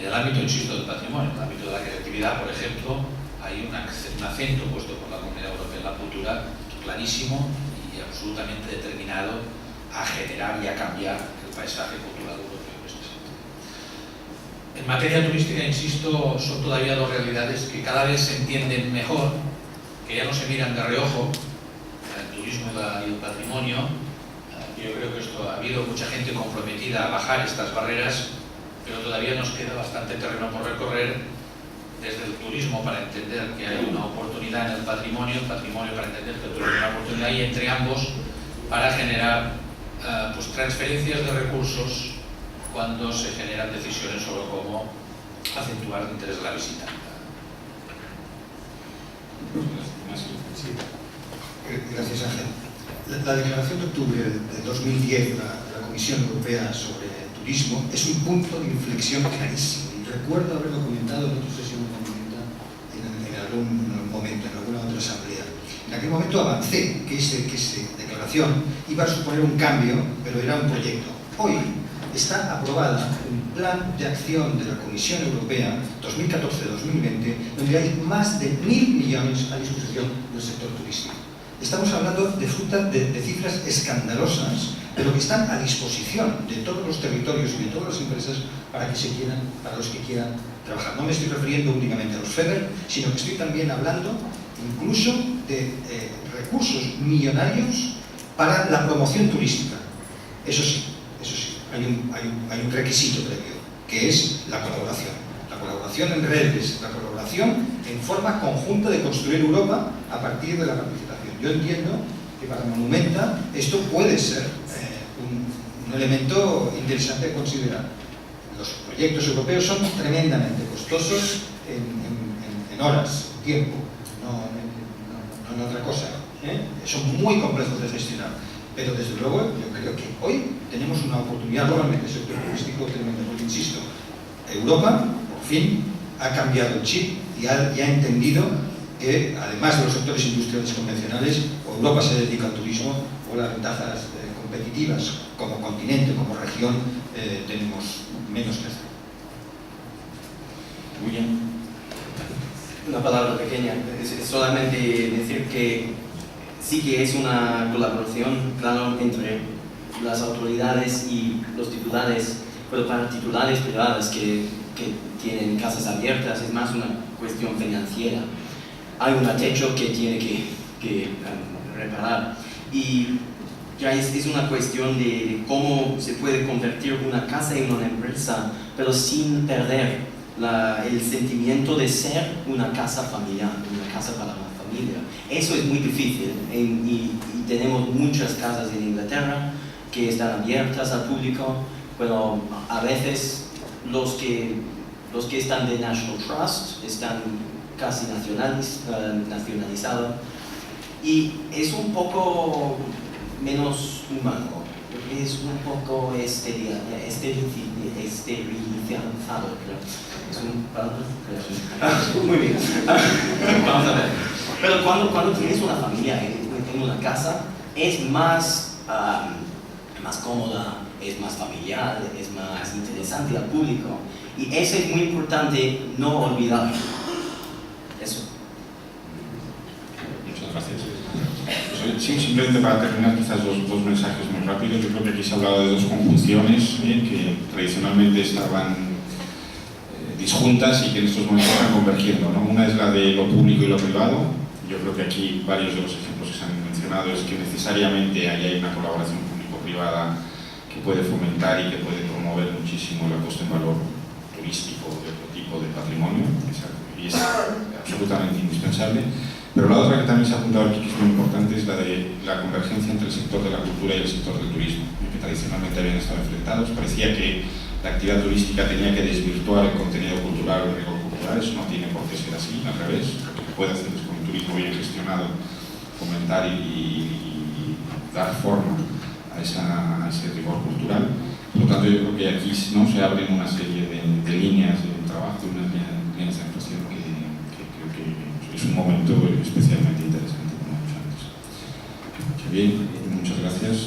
En el ámbito, insisto, del patrimonio, en el ámbito de la creatividad, por ejemplo, hay un acento puesto por la Comunidad Europea en la cultura clarísimo y absolutamente determinado a generar y a cambiar el paisaje cultural europeo en este sentido. En materia turística, insisto, son todavía dos realidades que cada vez se entienden mejor, que ya no se miran de reojo, el turismo y el patrimonio. Yo creo que esto ha habido mucha gente comprometida a bajar estas barreras, pero todavía nos queda bastante terreno por recorrer desde el turismo para entender que hay una oportunidad en el patrimonio para entender que el turismo es una oportunidad, y entre ambos para generar pues transferencias de recursos cuando se generan decisiones sobre cómo acentuar el interés de la visita. Sí. Gracias, Ángel. La declaración de octubre de 2010 de la Comisión Europea sobre turismo es un punto de inflexión clarísimo. Y recuerdo haberlo comentado en otra sesión en algún momento, en alguna otra asamblea. En aquel momento avancé que esa declaración iba a suponer un cambio, pero era un proyecto. Hoy está aprobada un plan de acción de la Comisión Europea 2014-2020, donde hay más de 1.000 millones a disposición del sector turístico. Estamos hablando de cifras escandalosas, pero que están a disposición de todos los territorios y de todas las empresas para los que quieran trabajar. No me estoy refiriendo únicamente a los FEDER, sino que estoy también hablando incluso de recursos millonarios para la promoción turística. Eso sí, hay un requisito previo, que es la colaboración. La colaboración en redes, la colaboración en forma conjunta de construir Europa a partir de la participación. Yo entiendo que para Monumenta esto puede ser un elemento interesante de considerar. Los proyectos europeos son tremendamente costosos en horas, en tiempo, no en otra cosa. Son muy complejos de gestionar. Pero desde luego yo creo que hoy tenemos una oportunidad globalmente el sector turístico tremenda, porque insisto, Europa por fin ha cambiado el chip y ha entendido que además de los sectores industriales convencionales, o Europa se dedica al turismo o las ventajas competitivas como continente, como región, tenemos menos que hacer. Muy bien. Una palabra pequeña, es solamente decir que sí que es una colaboración, claro, entre las autoridades y los titulares, pero para titulares privadas que tienen casas abiertas es más una cuestión financiera. Hay un techo que tiene que reparar y ya es una cuestión de cómo se puede convertir una casa en una empresa, pero sin perder el sentimiento de ser una casa familiar, una casa para la familia. Eso es muy difícil y tenemos muchas casas en Inglaterra que están abiertas al público, pero a veces los que están de National Trust están casi nacionalizados y es un poco menos humano, es un poco esterilizado, creo. Es un palabra. Muy bien. Vamos a ver. Pero cuando tienes una familia en una casa, es más cómoda, es más familiar, es más interesante al público. Y eso es muy importante no olvidar. Eso. Muchas gracias. Sí, simplemente para terminar, quizás dos mensajes muy rápidos. Yo creo que aquí se ha hablado de dos conjunciones que tradicionalmente estaban disjuntas y que en estos momentos están convergiendo, ¿no? Una es la de lo público y lo privado. Yo creo que aquí varios de los ejemplos que se han mencionado es que necesariamente ahí hay una colaboración público-privada que puede fomentar y que puede promover muchísimo la puesta en valor turístico de otro tipo de patrimonio, y es absolutamente indispensable. Pero la otra que también se ha apuntado aquí, que es muy importante, es la de la convergencia entre el sector de la cultura y el sector del turismo, que tradicionalmente habían estado enfrentados. Parecía que la actividad turística tenía que desvirtuar el contenido cultural o el rigor cultural. Eso no tiene por qué ser así, al revés. Lo que puede hacer es, con un turismo bien gestionado, fomentar y dar forma a ese rigor cultural. Por lo tanto, yo creo que aquí no se abren una serie de líneas de trabajo, unas líneas de actuación que creo que es un momento especialmente interesante, como he dicho antes. Muy bien, muchas gracias.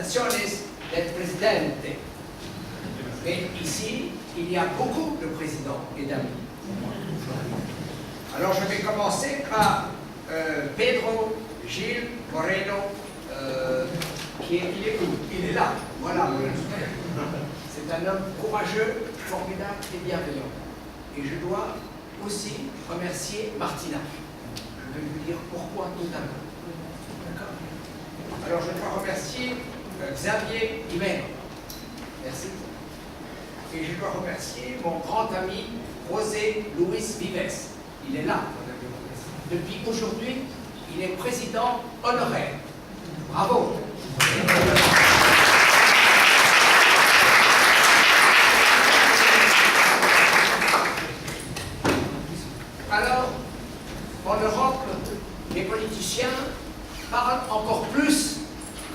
felicitaciones del presidente. Mais ici, il y a beaucoup de présidents et d'amis. Alors je vais commencer par Pedro Gil Moreno, il est où? Il est là, voilà. C'est un homme courageux, formidable et bienveillant. Et je dois aussi remercier Martina. Je vais lui dire pourquoi tout à l'heure. D'accord? Alors je dois remercier Xavier Guimeno. Merci. Et je dois remercier mon grand ami José Luis Vives. Il est là. Depuis aujourd'hui, il est président honoraire. Bravo. Alors, en Europe, les politiciens parlent encore plus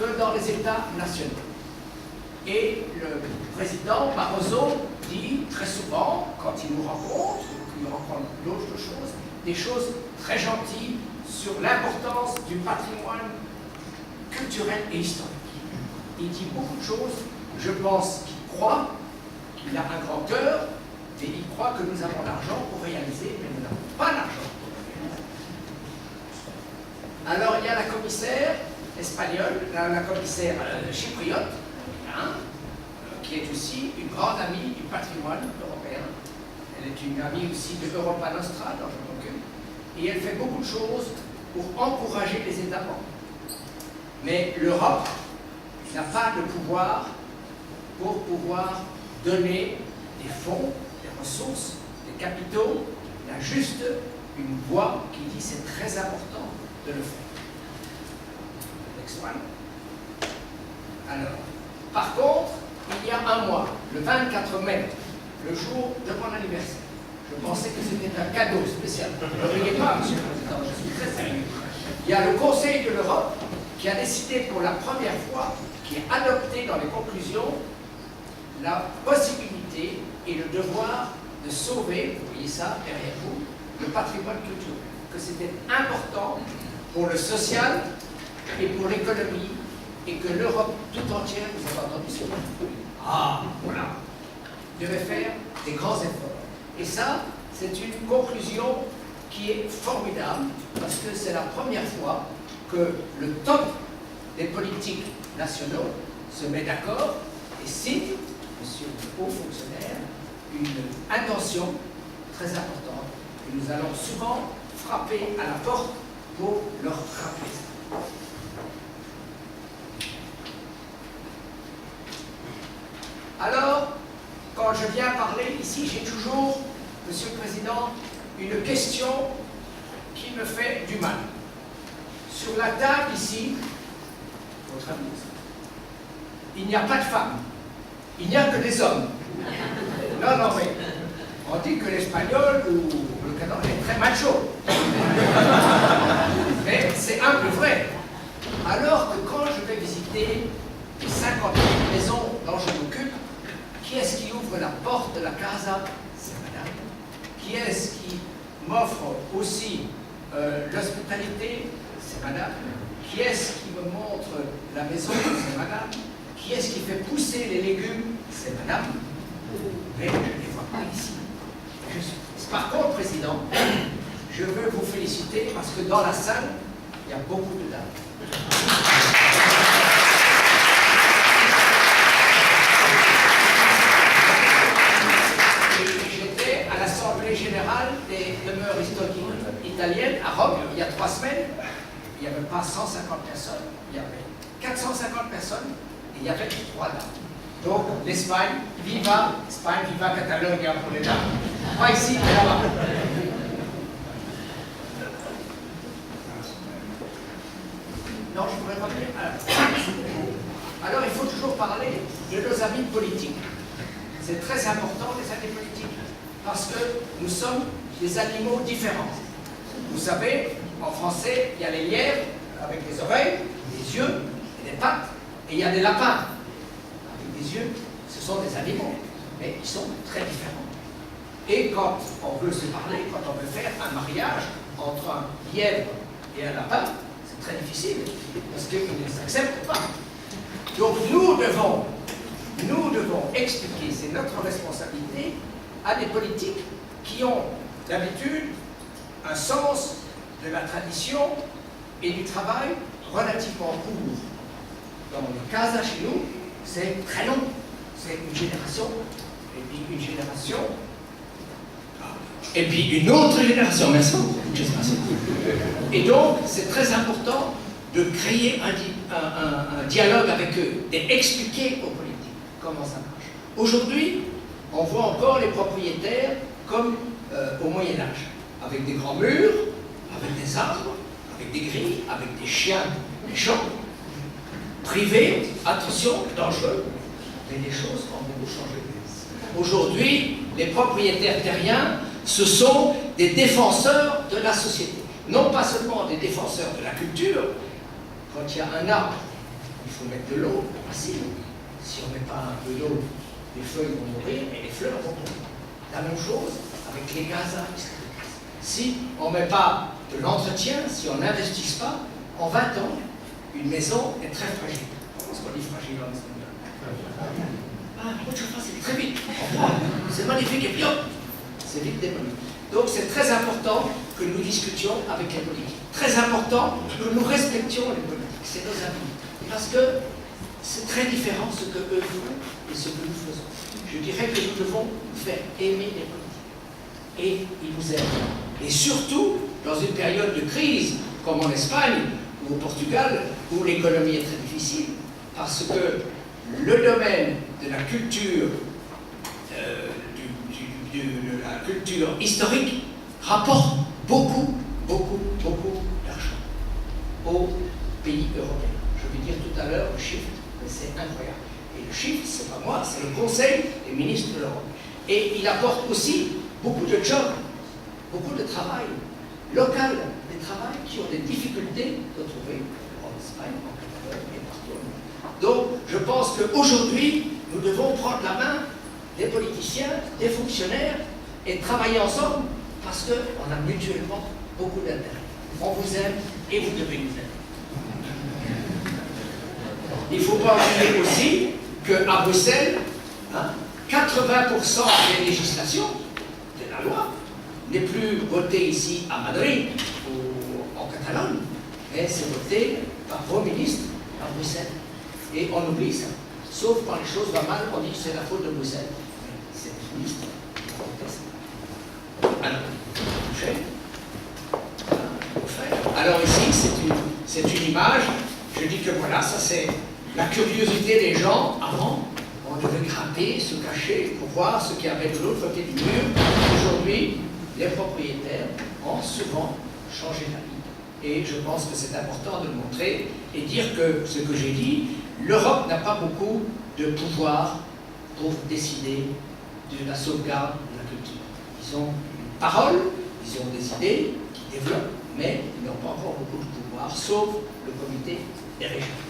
que dans les États nationaux. Et le président Barroso dit très souvent, quand il nous rencontre, ou qu'il rencontre d'autres choses, des choses très gentilles sur l'importance du patrimoine culturel et historique. Il dit beaucoup de choses, je pense qu'il croit, qu'il a un grand cœur, et il croit que nous avons l'argent pour réaliser, mais nous n'avons pas l'argent pour réaliser. Alors il y a la commissaire espagnole, la commissaire chypriote, qui est aussi une grande amie du patrimoine européen. Elle est une amie aussi de Europa Nostra, dont je m'occupe, et elle fait beaucoup de choses pour encourager les États membres. Mais l'Europe n'a pas de pouvoir pour pouvoir donner des fonds, des ressources, des capitaux. Il y a juste une voix qui dit c'est très important de le faire. Next one. Alors, par contre, il y a un mois, le 24 mai, le jour de mon anniversaire, je pensais que c'était un cadeau spécial. Ne riez pas, monsieur le Président, je suis très sérieux. Il y a le Conseil de l'Europe qui a décidé pour la première fois, qui a adopté dans les conclusions la possibilité et le devoir de sauver, vous voyez ça derrière vous, le patrimoine culturel. Que c'était important pour le social et pour l'économie, et que l'Europe tout entière, vous avez entendu ce mot, voilà, devait faire des grands efforts. Et ça, c'est une conclusion qui est formidable, parce que c'est la première fois que le top des politiques nationaux se met d'accord et signe, monsieur le haut fonctionnaire, une intention très importante. Et nous allons souvent frapper à la porte pour leur rappeler ça. Alors, quand je viens parler ici, j'ai toujours, monsieur le Président, une question qui me fait du mal. Sur la table ici, votre ami, il n'y a pas de femmes, il n'y a que des hommes. Non, non, mais on dit que l'espagnol ou le catalan est très macho. Mais c'est un peu vrai. Alors que quand je vais visiter les 50 000 maisons dont je m'occupe, qui est-ce qui ouvre la porte de la casa? C'est madame. Qui est-ce qui m'offre aussi l'hospitalité? C'est madame. Qui est-ce qui me montre la maison? C'est madame. Qui est-ce qui fait pousser les légumes? C'est madame. Mais je ne les vois pas ici. Par contre, Président, je veux vous féliciter parce que dans la salle, il y a beaucoup de dames. J'étais à l'Assemblée générale des demeures historiques italiennes à Rome il y a 3 semaines. Il n'y avait pas 150 personnes, il y avait 450 personnes et il y avait 3 dames. Donc l'Espagne, viva Catalonia pour les dames. Pas ici, mais là-bas. Non, je pourrais revenir. Alors il faut toujours parler de nos amis politiques. C'est très important, les amis politiques, parce que nous sommes des animaux différents. Vous savez, en français, il y a les lièvres avec des oreilles, des yeux et des pattes, et il y a des lapins avec des yeux. Ce sont des animaux, mais ils sont très différents. Et quand on veut se parler, quand on veut faire un mariage entre un lièvre et un lapin, c'est très difficile, parce qu'ils ne s'acceptent pas. Donc nous devons expliquer, c'est notre responsabilité, à des politiques qui ont d'habitude un sens de la tradition et du travail relativement court. Dans le cas chez nous, c'est très long. C'est une génération, et puis une génération, et puis une autre génération. Merci beaucoup. Et donc, c'est très important de créer un dialogue avec eux, d'expliquer aux politiques comment ça marche. Aujourd'hui, on voit encore les propriétaires comme au Moyen-Âge, avec des grands murs, avec des arbres, avec des grilles, avec des chiens méchants, privés, attention, dangereux, mais les choses ont beaucoup changé. Aujourd'hui, les propriétaires terriens, ce sont des défenseurs de la société. Non pas seulement des défenseurs de la culture. Quand il y a un arbre, il faut mettre de l'eau, facile. Si on ne met pas un peu d'eau, les feuilles vont mourir et les fleurs vont tomber. La même chose avec les gaz à risque. Si on ne met pas de l'entretien, si on n'investit pas, en 20 ans, une maison est très fragile. Comment est-ce qu'on dit fragile en espagnol? C'est très vite. C'est magnifique et puis hop, c'est vite démoli. Donc c'est très important que nous discutions avec les politiques. Très important que nous respections les politiques. C'est nos amis. Parce que c'est très différent ce que eux font et ce que nous faisons. Je dirais que nous devons faire aimer les politiques. Et ils nous aiment. Et surtout, dans une période de crise, comme en Espagne ou au Portugal, où l'économie est très difficile, parce que le domaine de la culture, de la culture historique, rapporte beaucoup d'argent aux pays européens. Je vais dire tout à l'heure le chiffre, mais c'est incroyable. Et le chiffre, c'est pas moi, c'est le Conseil des ministres de l'Europe. Et il apporte aussi beaucoup de jobs, beaucoup de travail local, des travails qui ont des difficultés de trouver en Espagne, en Catalogne et partout. Donc, je pense qu'aujourd'hui, nous devons prendre la main des politiciens, des fonctionnaires et travailler ensemble parce qu'on a mutuellement beaucoup d'intérêt. On vous aime et vous devez nous aimer. Il ne faut pas oublier aussi qu'à Bruxelles, 80% des législations de la loi n'est plus votée ici à Madrid ou en Catalogne, mais c'est voté par vos ministres à Bruxelles. Et on oublie ça. Sauf quand les choses vont mal, on dit que c'est la faute de Bruxelles. C'est les ministres qui contestent. Alors ici, c'est une image. Je dis que voilà, ça c'est la curiosité des gens. Avant, on devait grimper, se cacher pour voir ce qu'il y avait de l'autre côté du mur. Aujourd'hui, les propriétaires ont souvent changé d'avis. Et je pense que c'est important de le montrer et dire que ce que j'ai dit, l'Europe n'a pas beaucoup de pouvoir pour décider de la sauvegarde de la culture. Ils ont une parole, ils ont des idées qui développent, mais ils n'ont pas encore beaucoup de pouvoir, sauf le comité des régions.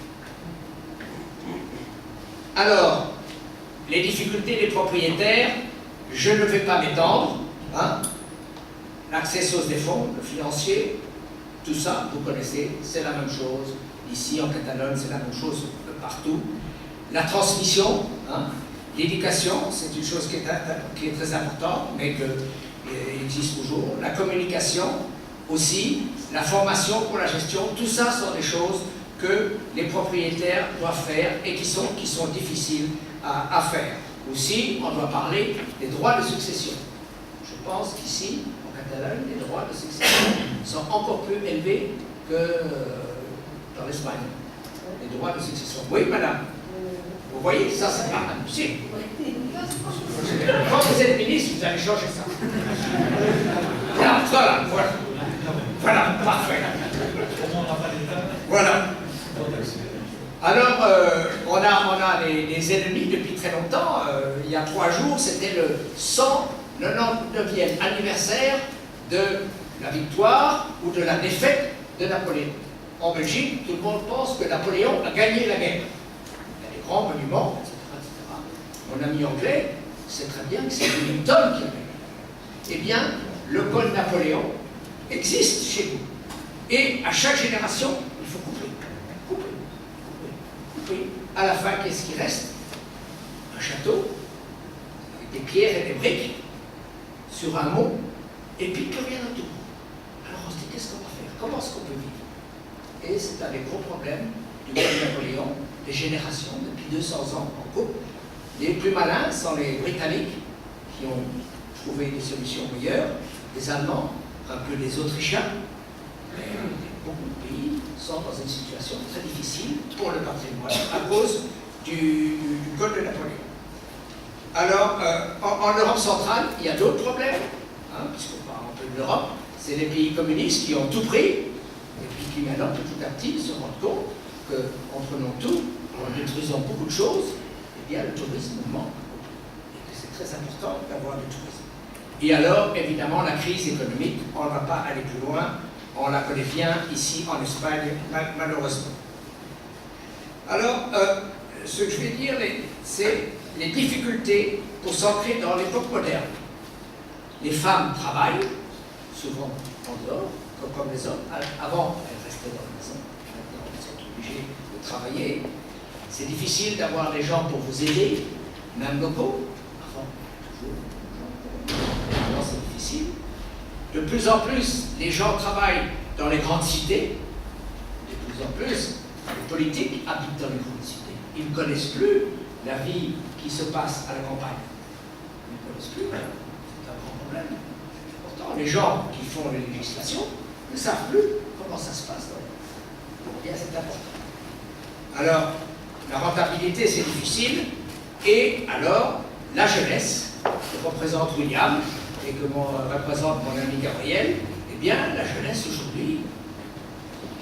Alors, les difficultés des propriétaires, je ne vais pas m'étendre. L'accès aux des fonds, le financier, tout ça, vous connaissez, c'est la même chose. Ici, en Catalogne, c'est la même chose partout. La transmission, l'éducation, c'est une chose qui est très importante, mais qui existe toujours. La communication aussi, la formation pour la gestion, tout ça sont des choses que les propriétaires doivent faire et qui sont difficiles à faire. Aussi, on doit parler des droits de succession. Je pense qu'ici, en Catalogne, les droits de succession sont encore plus élevés que dans l'Espagne. Les droits de succession. Oui, madame. Vous voyez, ça, c'est pas impossible. Quand vous êtes ministre, vous allez changer ça. Voilà. Voilà, parfait. Voilà. Alors, on a des ennemis depuis très longtemps. Il y a 3 jours, c'était le 199e anniversaire de la victoire ou de la défaite de Napoléon. En Belgique, tout le monde pense que Napoléon a gagné la guerre. Il y a des grands monuments, etc. Mon ami anglais sait très bien que c'est Wellington qui a gagné. Eh bien, le col Napoléon existe chez vous. Et à chaque génération, il faut couper. à la fin, qu'est-ce qui reste? Un château, avec des pierres et des briques, sur un mont, et puis plus rien autour. Alors on se dit, qu'est-ce qu'on va faire? Comment est-ce qu'on peut vivre? Et c'est un des gros problèmes du roi Napoléon, des générations, depuis 200 ans en couple. Les plus malins sont les Britanniques, qui ont trouvé des solutions meilleures, les Allemands, un peu les Autrichiens, mais beaucoup de pays sont dans une situation très difficile pour le patrimoine à cause du code de Napoléon. Alors, en Europe centrale, il y a d'autres problèmes, puisqu'on parle un peu de l'Europe, c'est les pays communistes qui ont tout pris, et puis qui maintenant, petit à petit, se rendent compte qu'en prenant tout, en détruisant beaucoup de choses, eh bien, le tourisme manque. Et que c'est très important d'avoir du tourisme. Et alors, évidemment, la crise économique, on ne va pas aller plus loin, on la connaît bien ici en Espagne, malheureusement. Alors, ce que je vais dire, c'est les difficultés pour s'ancrer dans l'époque moderne. Les femmes travaillent, souvent en dehors, comme les hommes. Avant, elles restaient dans la maison. Maintenant, elles sont obligées de travailler. C'est difficile d'avoir des gens pour vous aider, même locaux. Avant, toujours. Maintenant, c'est difficile. De plus en plus, les gens travaillent dans les grandes cités. De plus en plus, les politiques habitent dans les grandes cités. Ils ne connaissent plus la vie qui se passe à la campagne. Ils ne connaissent plus. C'est un grand problème. Pourtant, les gens qui font les législations ne savent plus comment ça se passe dans les pays. Bien, c'est important. Alors, la rentabilité, c'est difficile. Et alors, la jeunesse, que représente William, et que représente mon ami Gabriel, eh bien, la jeunesse aujourd'hui,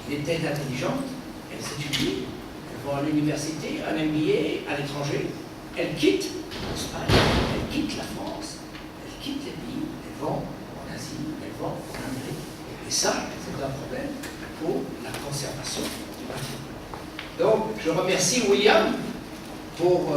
elle est intelligente, elle s'étudie, elle va à l'université, à l'MBA, à l'étranger, elle quitte l'Espagne, elle quitte la France, elle quitte les pays, elle va en Asie, elle va en Amérique. Et ça, c'est un problème pour la conservation du patrimoine. Donc, je remercie William pour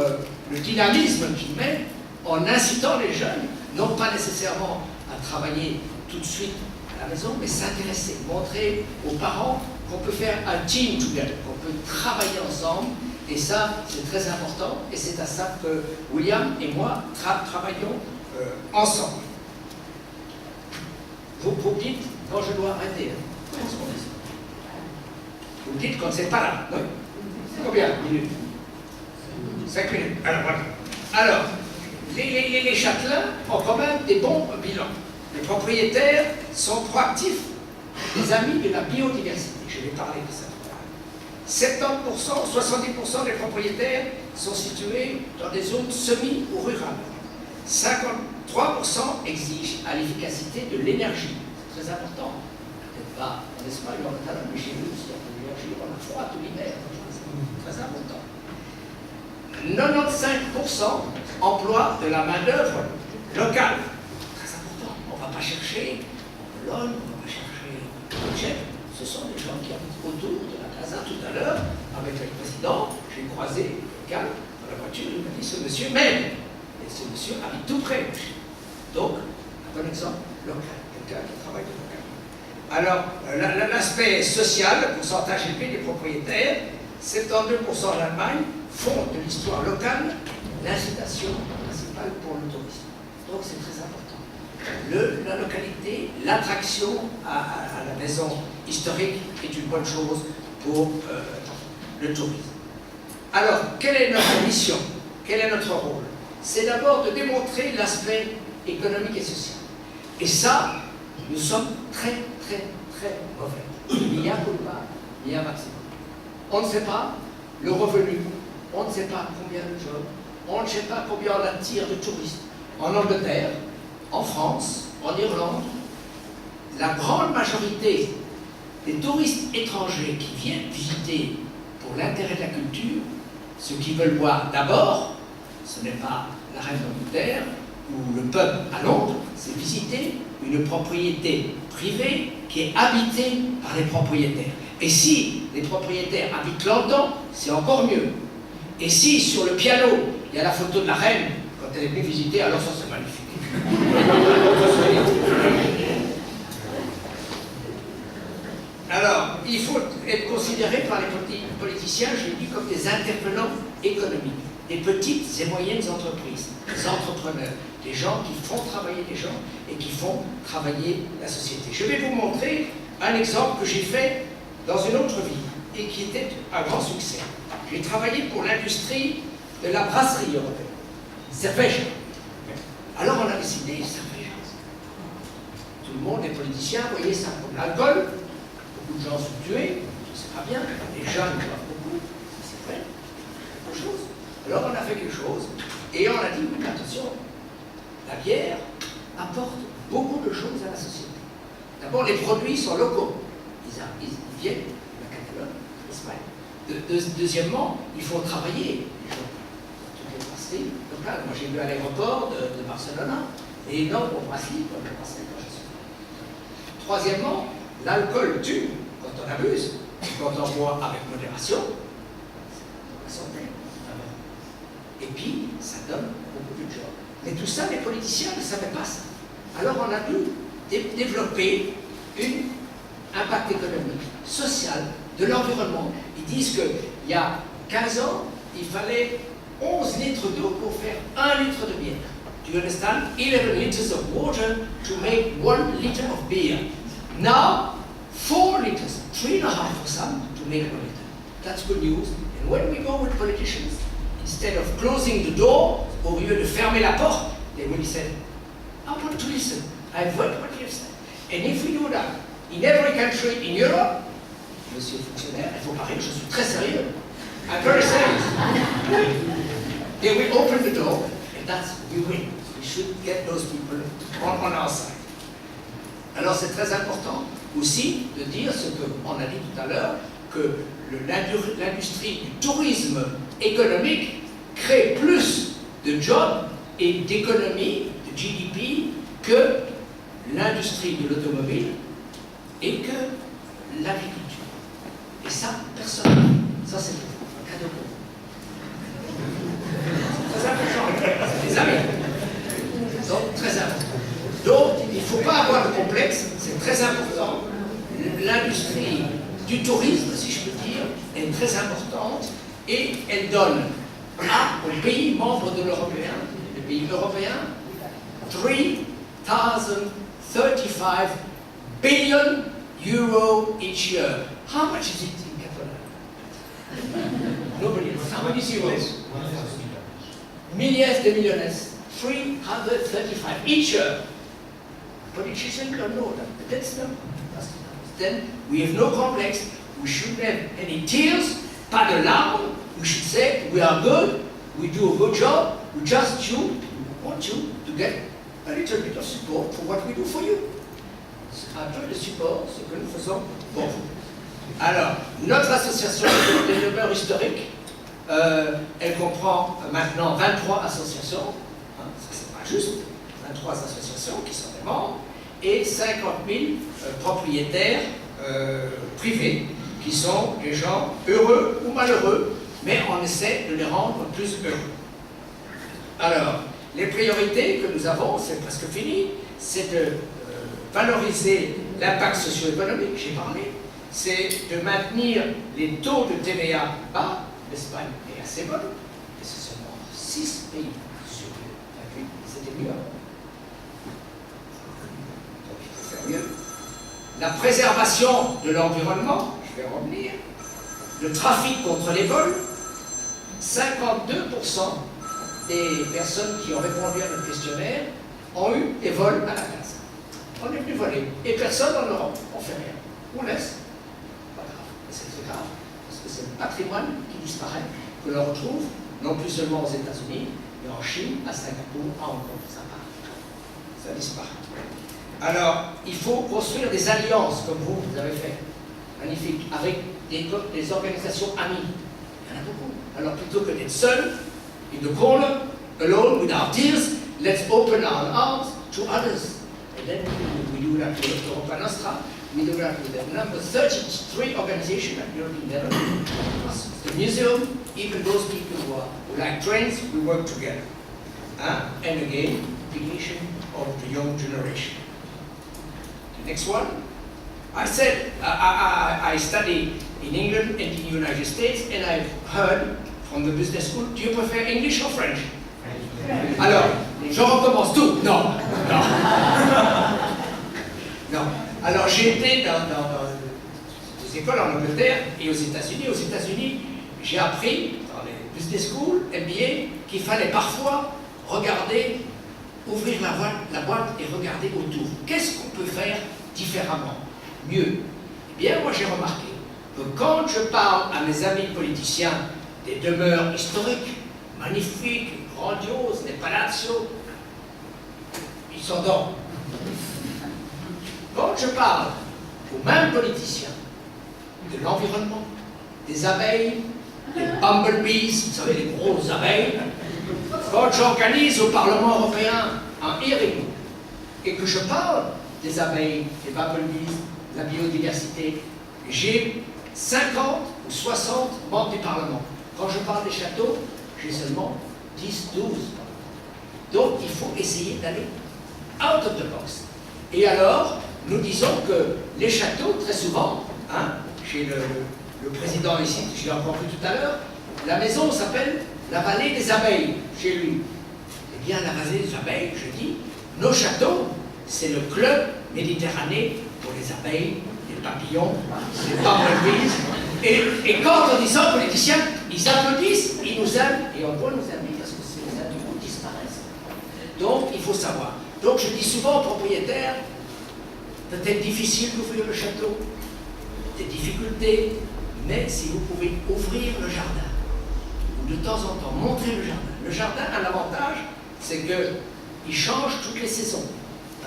le dynamisme qu'il met en incitant les jeunes, non pas nécessairement à travailler tout de suite à la maison, mais s'intéresser, montrer aux parents qu'on peut faire un team together, qu'on peut travailler ensemble, et ça, c'est très important, et c'est à ça que William et moi travaillons ensemble. Vous dites quand je dois arrêter, comment est-ce qu'on dit ça? Vous dites quand c'est pas là, non? Combien de minutes? 5 minutes. Alors, voilà. Alors, les châtelains ont quand même des bons bilans. Les propriétaires sont proactifs, des amis de la biodiversité. Je vais parler de ça. 70%, 70% des propriétaires sont situés dans des zones semi ou rurales. 53% exigent à l'efficacité de l'énergie. C'est très important. Peut-être pas en Espagne ou en Italie, mais chez nous, s'il y a de l'énergie, on a froid tout l'hiver. C'est très important. 95% emploient de la main-d'œuvre locale. Très important. On ne va pas chercher en Pologne, on ne va pas chercher en Tchèque. Ce sont des gens qui habitent autour de la casa. Tout à l'heure, avec le président, j'ai croisé quelqu'un dans la voiture, il m'a dit ce monsieur m'aide. Et ce monsieur habite tout près. Donc, un bon exemple local, quelqu'un qui travaille de local. Alors, l'aspect social, le pourcentage élevé des propriétaires, 72% en Allemagne font de l'histoire locale l'incitation principale pour le tourisme. Donc c'est très important. La localité, l'attraction à la maison historique est une bonne chose pour le tourisme. Alors, quelle est notre mission? Quel est notre rôle? C'est d'abord de démontrer l'aspect économique et social. Et ça, nous sommes très, très, très mauvais. Il y a culpa, il y a maximum. On ne sait pas le revenu, on ne sait pas combien de jobs, on ne sait pas combien on attire de touristes. En Angleterre, en France, en Irlande, la grande majorité des touristes étrangers qui viennent visiter pour l'intérêt de la culture, ce qu'ils veulent voir d'abord, ce n'est pas la reine d'Angleterre ou le pub à Londres, c'est visiter une propriété privée qui est habitée par les propriétaires. Et si les propriétaires habitent London, c'est encore mieux. Et si sur le piano, il y a la photo de la reine, quand elle est venue visiter, alors ça c'est magnifique. Alors, il faut être considéré par les politiciens, je le dis, comme des intervenants économique, des petites et moyennes entreprises, des entrepreneurs, des gens qui font travailler les gens et qui font travailler la société. Je vais vous montrer un exemple que j'ai fait dans une autre vie et qui était un grand succès. J'ai travaillé pour l'industrie de la brasserie européenne, cerveja. Alors on a décidé, cerveja. Tout le monde, les politiciens, voyaient ça comme l'alcool. Beaucoup de gens sont tués, c'est pas bien. Les jeunes boivent beaucoup, c'est vrai. Quelque chose. Alors on a fait quelque chose et on a dit, oui, attention, la bière apporte beaucoup de choses à la société. D'abord, les produits sont locaux. Ils viennent de la Catalogne, de l'Espagne. Deuxièmement, il faut travailler les gens. Toutes les brasseries locales. Moi, j'ai vu à l'aéroport de Barcelone et non au brasserie comme le brasserie quand je suis. Troisièmement, l'alcool tue quand on abuse, quand on boit avec modération. La santé. Et puis, ça donne beaucoup de jobs. Mais tout ça, les politiciens ne savaient pas ça. Alors on a dû développer un impact économique, social, de l'environnement. Ils disent qu'il y a 15 ans, il fallait 11 litres d'eau pour faire 1 litre de bière. Do you understand? 11 liters of water to make 1 liter of beer. Now, 4 liters, 3.5 for some, to make 1 liter. That's good news. And when we go with politicians, instead of closing the door, au lieu de fermer la porte, they will say, I want to listen. I've heard what you've said. And if we do that in every country in Europe, Monsieur le fonctionnaire, il faut parler, je suis très sérieux. I'm very serious. They will open the door, and that's, we win. We should get those people on our side. Alors c'est très important aussi de dire ce qu'on a dit tout à l'heure, que l'industrie du tourisme économique crée plus de jobs et d'économies, de GDP, que l'industrie de l'automobile et que l'agriculture. Et ça, personne. Ça, c'est un cadeau pour vous. C'est très important. C'est des amis. Donc, très important. Donc, il ne faut pas avoir de complexe, c'est très important. L'industrie du tourisme, si je peux dire, est très importante et elle donne aux pays membres de l'Européen, les pays européens, 3,035 billion euro each year. How much is it in Catalogne? Nobody knows. How many zeros? Millions de millones. 335 each year. Politicians don't know that. But that's the number. Then we have no complex. We shouldn't have any tears, pas de larmes. We should say we are good, we do a good job, we want you to get a little bit of support for what we do for you. Un peu de support, ce que nous faisons pour vous. Alors, notre association de développeurs historiques, elle comprend maintenant 23 associations, hein, ça c'est pas juste, 23 associations qui sont des membres, et 50 000 propriétaires privés, qui sont des gens heureux ou malheureux, mais on essaie de les rendre plus heureux. Alors, les priorités que nous avons, c'est presque fini, c'est de valoriser l'impact socio-économique, j'ai parlé, c'est de maintenir les taux de TVA bas, l'Espagne est assez bonne, et c'est seulement 6 pays sur 28, c'était mieux avant. Donc il faut faire mieux. La préservation de l'environnement, je vais revenir, le trafic contre les vols, 52% des personnes qui ont répondu à notre questionnaire ont eu des vols à la case. On est venu voler. Et personne en Europe, on fait rien. On laisse. Pas grave. Mais c'est très grave. Parce que c'est le patrimoine qui disparaît, que l'on retrouve, non plus seulement aux États-Unis, mais en Chine, à Singapour, à Hong Kong. Ça part. Ça disparaît. Alors, il faut construire des alliances, comme vous avez fait. Magnifique. Avec des organisations amies. Il y en a beaucoup. Alors, plutôt que d'être seul, in the corner, alone, with our tears, let's open our arms to others. And then we do that with Europa Nostra, we do that with the number 33 organizations at European level, plus the museum, even those people who like trains, we work together. And again, implication of the young generation. The next one. I said I study in England and in the United States, and I've heard from the business school. Do you prefer English or French? Alors, je recommence tout. Non, non. Non. Alors, j'ai été dans des écoles en Angleterre et aux États-Unis. Aux États-Unis, j'ai appris dans les business schools, MBA, qu'il fallait parfois regarder, ouvrir la boîte et regarder autour. Qu'est-ce qu'on peut faire différemment, mieux? Eh bien, moi, j'ai remarqué que quand je parle à mes amis politiciens des demeures historiques, magnifiques, grandioses, les palazios, ils s'endorment. Quand je parle aux mêmes politiciens de l'environnement, des abeilles, les bumblebees, vous savez, les grosses abeilles, quand j'organise au Parlement européen un hearing et que je parle des abeilles, des bumblebees, de la biodiversité, j'ai 50 ou 60 membres du Parlement. Quand je parle des châteaux, j'ai seulement 10, 12. Donc il faut essayer d'aller out of the box. Et alors, nous disons que les châteaux, très souvent, hein, chez le président ici, je l'ai encore vu tout à l'heure, la maison s'appelle la vallée des abeilles, chez lui. Eh bien, la vallée des abeilles, je dis, nos châteaux, c'est le club méditerranéen pour les abeilles, les papillons, les bumblebees. Et quand on dit ça aux politiciens, ils applaudissent, ils nous aiment, et on doit nous aimer parce que ces animaux disparaissent. Donc, il faut savoir. Donc, je dis souvent aux propriétaires, peut-être difficile d'ouvrir le château, des difficultés, mais si vous pouvez ouvrir le jardin, ou de temps en temps montrer le jardin. Le jardin a l'avantage, c'est qu'il change toutes les saisons.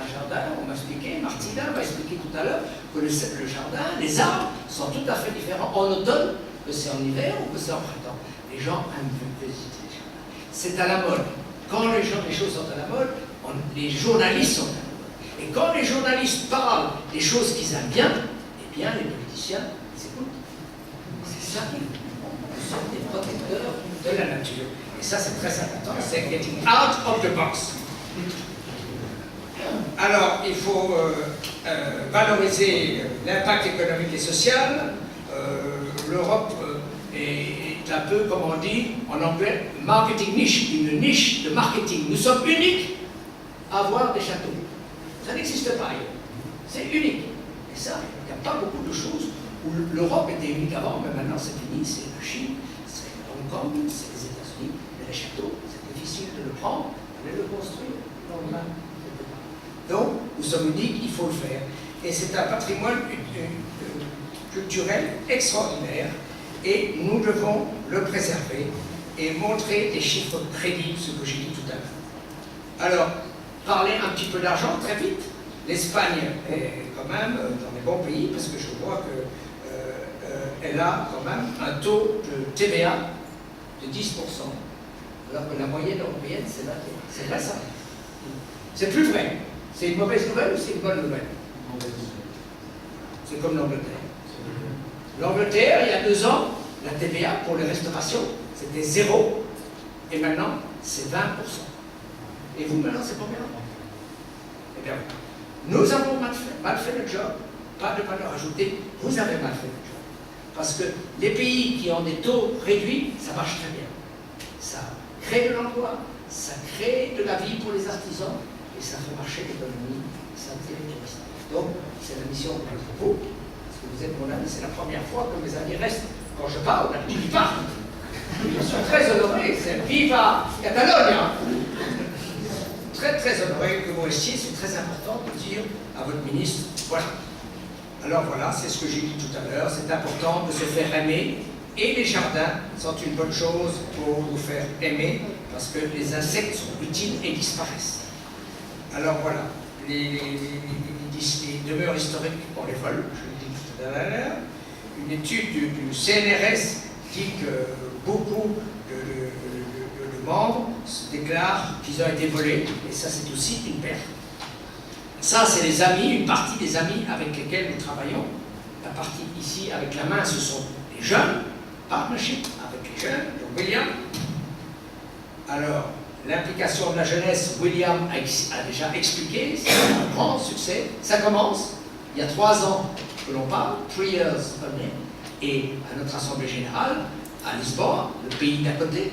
Un jardin, on m'a expliqué, Martina m'a expliqué tout à l'heure, que le jardin, les arbres sont tout à fait différents en automne, que c'est en hiver ou que c'est en printemps. Les gens aiment visiter les jardins. C'est à la mode. Quand les choses sont à la mode, les journalistes sont à la mode. Et quand les journalistes parlent des choses qu'ils aiment bien, eh bien les politiciens s'écoutent. C'est ça qu'ils font. Nous sommes des protecteurs de la nature. Et ça, c'est très important, c'est getting out of the box. Alors, il faut valoriser l'impact économique et social. L'Europe est un peu, comme on dit en anglais, marketing niche, une niche de marketing. Nous sommes uniques à avoir des châteaux. Ça n'existe pas ailleurs. C'est unique. Et ça, il n'y a pas beaucoup de choses où l'Europe était unique avant, mais maintenant c'est fini. C'est la Chine, c'est Hong Kong, c'est les États-Unis. Mais les châteaux, c'est difficile de le prendre, de le construire. Donc, nous sommes uniques, il faut le faire. Et c'est un patrimoine culturel extraordinaire et nous devons le préserver et montrer des chiffres crédibles, ce que j'ai dit tout à l'heure. Alors, parler un petit peu d'argent très vite. L'Espagne est quand même dans les bons pays parce que je vois qu'elle a quand même un taux de TVA de 10%, alors que la moyenne européenne, c'est 21%. C'est vrai ça? C'est plus vrai. C'est une mauvaise nouvelle ou c'est une bonne nouvelle? C'est comme l'Angleterre. L'Angleterre, il y a 2 ans, la TVA pour les restaurations, c'était 0, et maintenant, c'est 20%. Et vous, maintenant, c'est combien? Eh bien, nous avons mal fait le job, pas de valeur ajoutée, vous avez mal fait le job. Parce que les pays qui ont des taux réduits, ça marche très bien. Ça crée de l'emploi, ça crée de la vie pour les artisans, et ça fait marcher l'économie, ça attire les touristes. Donc, c'est la mission pour vous, parce que vous êtes mon ami, c'est la première fois que mes amis restent. Quand je parle, ils partent. Je suis très honoré, c'est Viva Catalonia. Très très honoré que vous restiez, c'est très important de dire à votre ministre, voilà. Alors voilà, c'est ce que j'ai dit tout à l'heure, c'est important de se faire aimer, et les jardins sont une bonne chose pour vous faire aimer, parce que les insectes sont utiles et disparaissent. Alors voilà, les demeures historiques, on les vole, je l'ai dit tout à l'heure. Une étude du CNRS dit que beaucoup de membres déclarent qu'ils ont été volés, et ça c'est aussi une perte. Ça c'est les amis, une partie des amis avec lesquels nous travaillons. La partie ici avec la main, ce sont les jeunes, partnership avec les jeunes, donc William. Alors, l'implication de la jeunesse, William a déjà expliqué, c'est un grand succès. Ça commence, il y a 3 ans que l'on parle, 3 years only, et à notre Assemblée Générale, à Lisbonne, le pays d'à côté.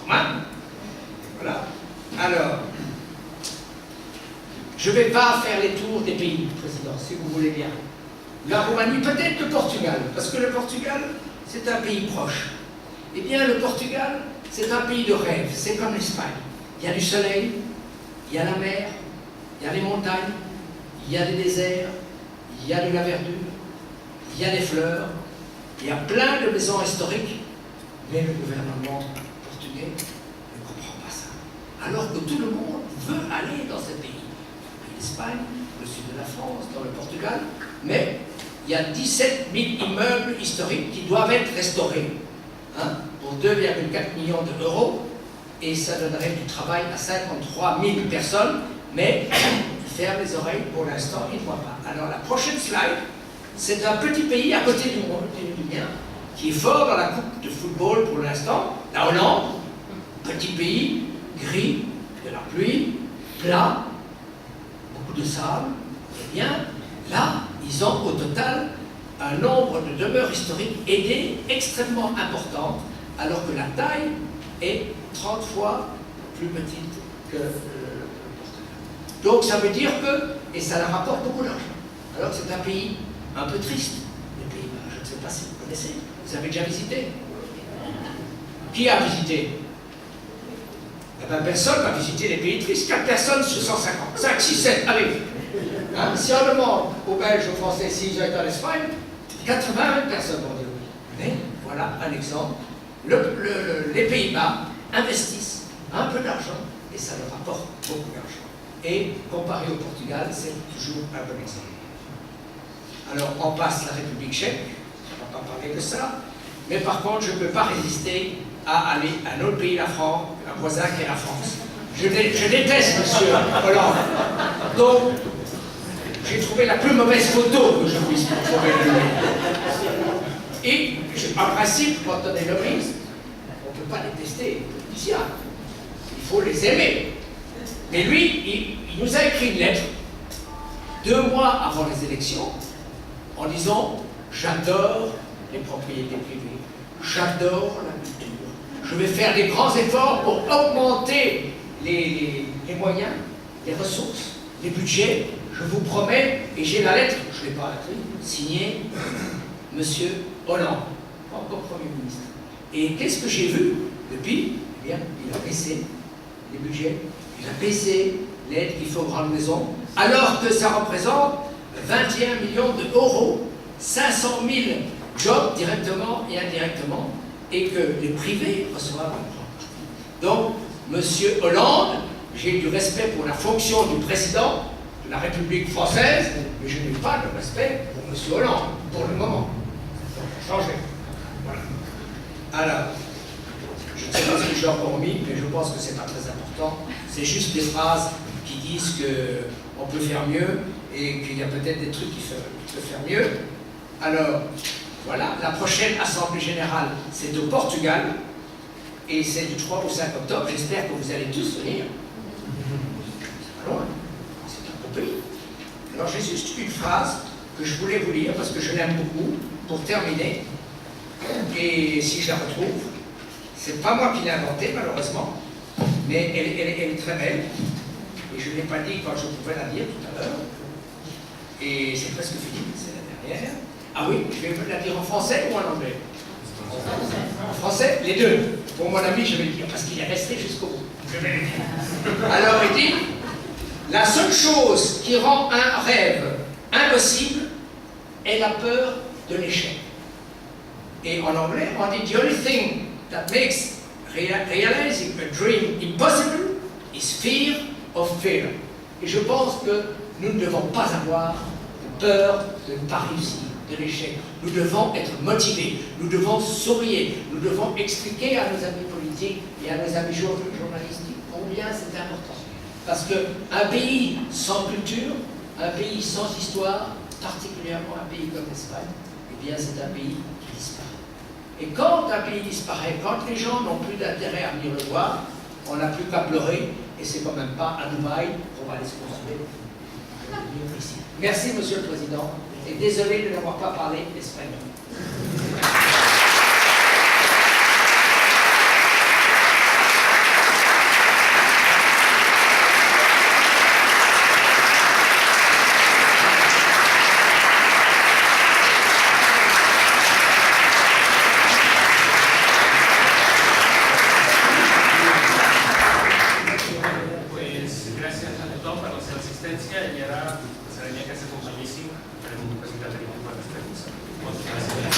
Voilà. Alors, je ne vais pas faire les tours des pays, Président, si vous voulez bien. La Roumanie, peut-être le Portugal, parce que le Portugal, c'est un pays proche. Eh bien, le Portugal, c'est un pays de rêve, c'est comme l'Espagne. Il y a du soleil, il y a la mer, il y a les montagnes, il y a des déserts, il y a de la verdure, il y a des fleurs, il y a plein de maisons historiques, mais le gouvernement portugais ne comprend pas ça. Alors que tout le monde veut aller dans ce pays. L'Espagne, le sud de la France, dans le Portugal, mais il y a 17 000 immeubles historiques qui doivent être restaurés pour 2,4 millions d'euros, et ça donnerait du travail à 53 000 personnes, mais ils ferment les oreilles pour l'instant, ils ne voient pas. Alors la prochaine slide, c'est un petit pays à côté du mien, qui est fort dans la coupe de football pour l'instant, la Hollande, petit pays, gris, de la pluie, plat, beaucoup de sable. Eh bien, là, ils ont au total un nombre de demeures historiques aidées extrêmement importantes, alors que la taille est 30 fois plus petite que le Portugal. Donc ça veut dire que, et ça leur rapporte beaucoup d'argent, alors que c'est un pays un peu triste, les Pays-Bas. Je ne sais pas si vous connaissez, vous avez déjà visité? Qui a visité? Eh bien, personne n'a visité les pays tristes, 4 personnes sur 150, 5, 6, 7, allez. Si on demande aux Belges, aux Français, s'ils ont été en Espagne, 80 personnes vont dire oui. Mais voilà un exemple. Les Pays-Bas investissent un peu d'argent et ça leur apporte beaucoup d'argent. Et comparé au Portugal, c'est toujours un bon exemple. Alors, on passe la République tchèque, on ne va pas parler de ça, mais par contre, je ne peux pas résister à aller à un autre pays, la France, un voisin qui est la France. Je déteste M. Hollande. Donc, j'ai trouvé la plus mauvaise photo que je puisse trouver de lui. Et, en principe, quand on est lobbyiste, on ne peut pas détester les politiciens. Il faut les aimer. Mais lui, il nous a écrit une lettre 2 mois avant les élections en disant « J'adore les propriétés privées, j'adore la culture, je vais faire des grands efforts pour augmenter les moyens, les ressources, les budgets. Je vous promets, et j'ai la lettre, je ne l'ai pas écrite, signée M. Hollande, pas encore Premier ministre. Et qu'est-ce que j'ai vu depuis? Eh bien, il a baissé les budgets, il a baissé l'aide qu'il faut aux grandes maisons, alors que ça représente 21 millions d'euros, 500 000 jobs directement et indirectement, et que les privés reçoivent une grande partie. Donc, M. Hollande, j'ai du respect pour la fonction du président de la République française, mais je n'ai pas de respect pour M. Hollande, pour le moment. Donc, changer. Voilà. Alors, je ne sais pas ce que j'ai encore mis, mais je pense que ce n'est pas très important. C'est juste des phrases qui disent qu'on peut faire mieux et qu'il y a peut-être des trucs qui peuvent faire mieux. Alors, voilà, la prochaine Assemblée Générale, c'est au Portugal, et c'est du 3 au 5 octobre. J'espère que vous allez tous venir. C'est pas loin, c'est un beau pays. Alors, j'ai juste une phrase que je voulais vous lire, parce que je l'aime beaucoup, pour terminer. Et si je la retrouve, c'est pas moi qui l'ai inventée, malheureusement, mais elle est très belle. Et je ne l'ai pas dit quand je pouvais la dire tout à l'heure. Et c'est presque fini, c'est la dernière. Ah oui, je vais la dire en français ou en anglais? En français, les deux. Pour mon ami, je vais le dire, parce qu'il est resté jusqu'au bout. Je vais le dire. Alors, il dit, la seule chose qui rend un rêve impossible est la peur de l'échec. Et en anglais, on dit, the only thing that makes realizing a dream impossible is fear of failure. Et je pense que nous ne devons pas avoir peur de ne pas réussir, de l'échec. Nous devons être motivés, nous devons sourire, nous devons expliquer à nos amis politiques et à nos amis journalistiques combien c'est important. Parce qu'un pays sans culture, un pays sans histoire, particulièrement un pays comme l'Espagne, eh bien c'est un pays qui disparaît. Et quand un pays disparaît, quand les gens n'ont plus d'intérêt à venir le voir, on n'a plus qu'à pleurer, et c'est quand même pas à Dubaï qu'on va aller se construire. Merci, Monsieur le Président. Et désolé de n'avoir pas parlé espagnol. Gràcies a tothom per la seva assistència i ara serenia que s'acompanyéssim per un presentat de l'Institut de Moltes gràcies.